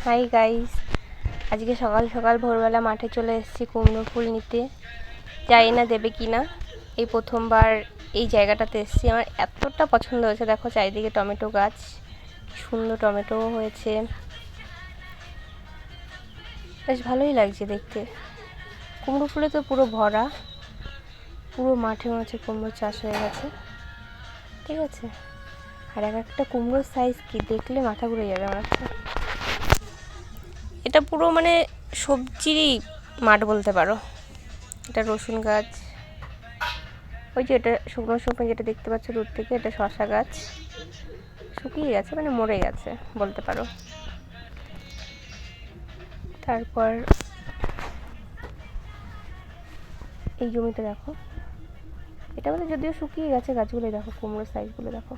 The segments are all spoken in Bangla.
হাই গাইস, আজকে সকাল সকাল ভোরবেলা মাঠে চলে এসেছি কুমড়ো ফুল নিতে। জানি না দেবে কি না, এই প্রথমবার এই জায়গাটাতে এসেছি। আমার এতটা পছন্দ হয়েছে, দেখো চারিদিকে টমেটো গাছ, সুন্দর টমেটো হয়েছে, বেশ ভালোই লাগছে দেখতে। কুমড়ো ফুলে তো পুরো ভরা, পুরো মাঠে মাঠে কুমড়ো চাষ হয়ে গেছে, ঠিক আছে। আর এক একটা কুমড়োর সাইজ কি দেখলে মাথা ঘুরে যাবে আমার কাছে। এটা পুরো মানে সবজিরই মাঠ বলতে পারো। এটা রসুন গাছ, ওই যে এটা শুকনো শুকনো যেটা দেখতে পাচ্ছ দূর থেকে, এটা শসা গাছ, শুকিয়ে গেছে মানে মরে গেছে বলতে পারো। তারপর এই জমিটা দেখো, এটা মানে যদিও শুকিয়ে গেছে গাছগুলো, দেখো কুমড়োর সাইজগুলো দেখো,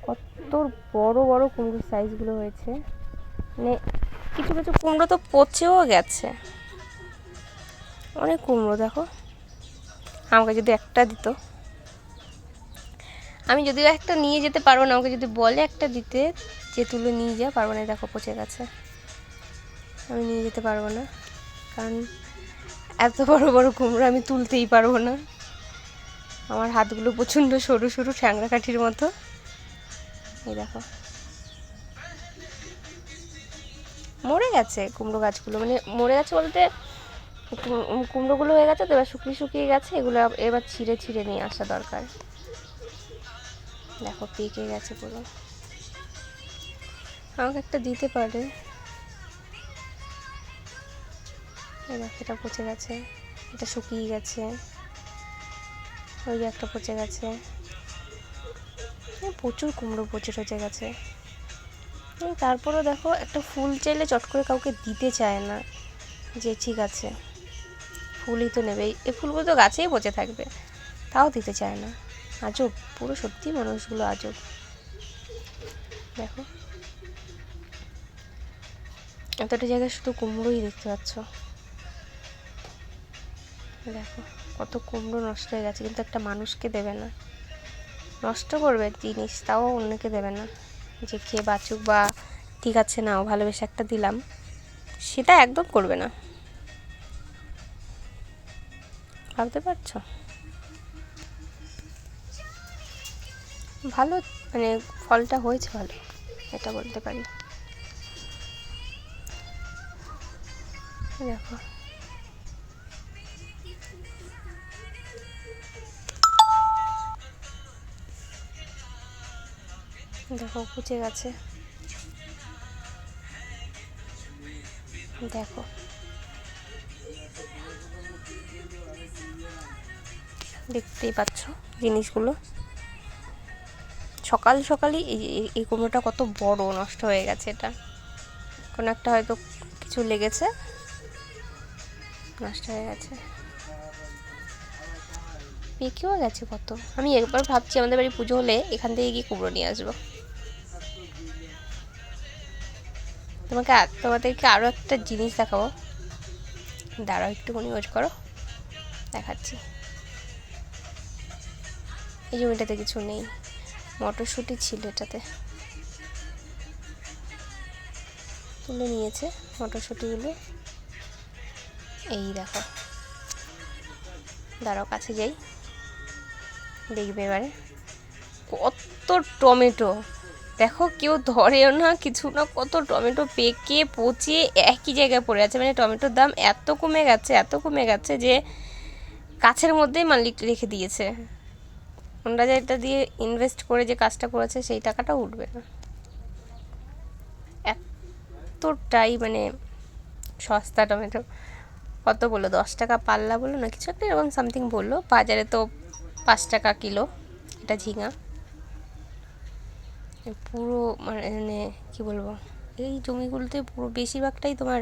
কত বড় বড় কুমড়োর সাইজগুলো হয়েছে। মানে কিছু কিছু কুমড়ো তো পচেও গেছে, অনেক কুমড়ো দেখো। আমাকে যদি একটা দিত, আমি যদিও একটা নিয়ে যেতে পারবো না, আমাকে যদি বলে একটা দিতে যে তুলে নিয়ে যা, পারবো না। দেখো পচে গেছে, আমি নিয়ে যেতে পারবো না, কারণ এত বড় বড় কুমড়ো আমি তুলতেই পারবো না। আমার হাতগুলো প্রচণ্ড সরু সরু, ঠ্যাংরা কাঠির মতো। এই দেখো মরে গেছে কুমড়ো গাছগুলো, মানে মরে গেছে বলতে কুমড়োগুলো হয়ে গেছে তো, এবার শুকিয়ে শুকিয়ে গেছে। এগুলো এবার ছিঁড়ে ছিঁড়ে নিয়ে আসা দরকার। দেখো পেকে গেছে পুরো, আমাকে একটা দিতে পারে। এই দেখো এটা পচে গেছে, এটা শুকিয়ে গেছে, ওই যে একটা পচে গেছে। প্রচুর কুমড়ো পচে টচে গেছে। তারপরেও দেখো একটা ফুল চাইলে চট করে কাউকে দিতে চায় না, যে ঠিক আছে ফুলই তো নেবে, এই ফুলগুলো তো গাছেই পচে থাকবে, তাও দিতে চায় না। আজব, পুরো সত্যি মানুষগুলো আজব। দেখো এতটা জায়গায় শুধু কুমড়োই দেখতে পাচ্ছ। দেখো কত কুমড়ো নষ্ট হয়ে গেছে, কিন্তু একটা মানুষকে দেবে না। নষ্ট করবে জিনিস, তাও অন্যকে দেবে না, যে খেয়ে বাঁচুক বা ঠিক আছে নাও ভালোবেসে একটা দিলাম, সেটা একদম করবে না। ভাবতে পারছো? ভালো মানে ফলটা হয়েছে ভালো, এটা বলতে পারি। দেখো দেখো পচে গেছে, দেখো দেখতেই পাচ্ছ জিনিসগুলো। সকাল সকালই এই কুমড়োটা কত বড় নষ্ট হয়ে গেছে। এটা কোনো একটা হয়তো কিছু লেগেছে, নষ্ট হয়ে গেছে, পেকেও গেছে কত। আমি একবার ভাবছি আমাদের বাড়ি পুজো হলে এখান থেকে গিয়ে কুমড়ো নিয়ে আসবো। তোমাদেরকে আরও একটা জিনিস দেখাবো, দাঁড়াও একটুখানি ওয়েট করো, দেখাচ্ছি। এই জমিটাতে কিছু নেই, মটরশুঁটি ছিল এটাতে, তুলে নিয়েছে মটরশুঁটিগুলো। এই দেখো, দাঁড়াও কাছে যাই, দেখবে এবারে কত টমেটো। দেখো কেউ ধরেও না কিছু না, কত টমেটো পেকে পচে একই জায়গায় পড়ে আছে। মানে টমেটোর দাম এত কমে গেছে, এত কমে গেছে যে কাছের মধ্যেই মালিক রেখে দিয়েছে। ওনারা যেটা দিয়ে ইনভেস্ট করে যে কাজটা করেছে সেই টাকাটা উঠবে না, এতটাই মানে সস্তা টমেটো। কত বললো, 10 টাকা পাল্লা বললো না কিছু একটা এরকম সামথিং বললো। বাজারে তো 5 টাকা কিলো এটা ঝিঙা। পুরো মানে কি বলবো, এই জমিগুলোতে পুরো বেশিরভাগটাই তোমার